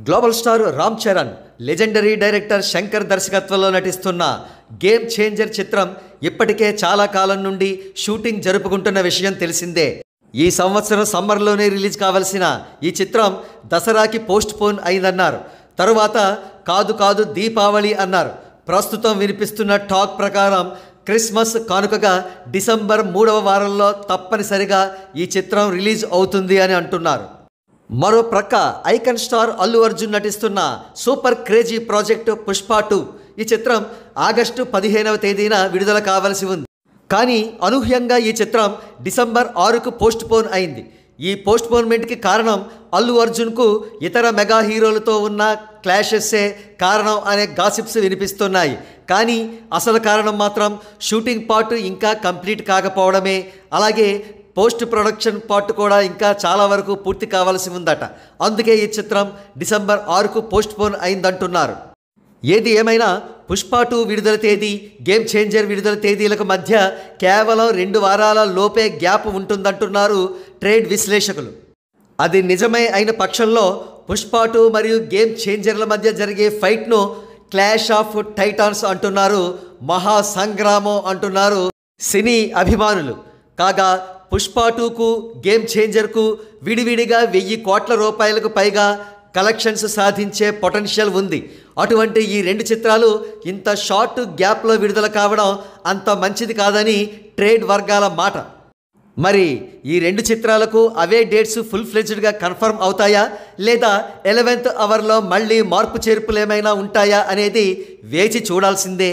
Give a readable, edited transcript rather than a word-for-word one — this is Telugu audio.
Global star Ram Charan, legendary director Shankar దర్శకత్వంలో నటిస్తున్న గేమ్ చేంజర్ చిత్రం ఇప్పటికే చాలా కాలం నుండి షూటింగ్ జరుపుకుంటున్న విషయం తెలిసిందే. ఈ సంవత్సరం సమ్మర్లోనే రిలీజ్ కావాల్సిన ఈ చిత్రం దసరాకి పోస్ట్ పోన్ అయిందన్నారు. తరువాత కాదు దీపావళి అన్నారు. ప్రస్తుతం వినిపిస్తున్న టాక్ ప్రకారం క్రిస్మస్ కానుకగా డిసెంబర్ 3వ వారంలో తప్పనిసరిగా ఈ చిత్రం రిలీజ్ అవుతుంది అని అంటున్నారు. మరో ప్రక్క ఐకాన్ స్టార్ అల్లు అర్జున్ నటిస్తున్న సూపర్ క్రేజీ ప్రాజెక్టు పుష్ప 2 ఈ చిత్రం ఆగస్టు 15వ తేదీన విడుదల కావాల్సి ఉంది. కానీ అనూహ్యంగా ఈ చిత్రం డిసెంబర్ 6కు పోస్ట్ పోన్ అయింది. ఈ పోస్ట్ పోన్మెంట్కి కారణం అల్లు అర్జున్కు ఇతర మెగా హీరోలతో ఉన్న క్లాషెస్సే కారణం అనే గాసిప్స్ వినిపిస్తున్నాయి. కానీ అసలు కారణం మాత్రం షూటింగ్ పార్ట్ ఇంకా కంప్లీట్ కాకపోవడమే. అలాగే పోస్ట్ ప్రొడక్షన్ పార్ట్ కూడా ఇంకా చాలా వరకు పూర్తి కావాల్సి ఉందట. అందుకే ఈ చిత్రం డిసెంబర్ 6కు పోస్ట్ పోన్ అయిందంటున్నారు. ఏది ఏమైనా పుష్ప 2 విడుదల తేదీ, గేమ్ చేంజర్ విడుదల తేదీలకు మధ్య కేవలం 2 వారాల లోపే గ్యాప్ ఉంటుందంటున్నారు ట్రేడ్ విశ్లేషకులు. అది నిజమే అయిన పక్షంలో పుష్ప 2 మరియు గేమ్ చేంజర్ల మధ్య జరిగే ఫైట్ను క్లాష్ ఆఫ్ టైటాన్స్ అంటున్నారు, మహా సంగ్రామం అంటున్నారు సినీ అభిమానులు. కాగా పుష్ప 2కు గేమ్ చేంజర్కు విడివిడిగా 1000 కోట్ల రూపాయలకు పైగా కలెక్షన్స్ సాధించే పొటెన్షియల్ ఉంది. అటువంటి ఈ 2 చిత్రాలు ఇంత షార్ట్ గ్యాప్లో విడుదల కావడం అంత మంచిది కాదని ట్రేడ్ వర్గాల మాట. మరి ఈ 2 చిత్రాలకు అవే డేట్స్ ఫుల్ ఫ్లెడ్జ్డ్గా కన్ఫర్మ్ అవుతాయా, లేదా 11th అవర్లో మళ్ళీ మార్పు చేర్పులు ఏమైనా ఉంటాయా అనేది వేచి చూడాల్సిందే.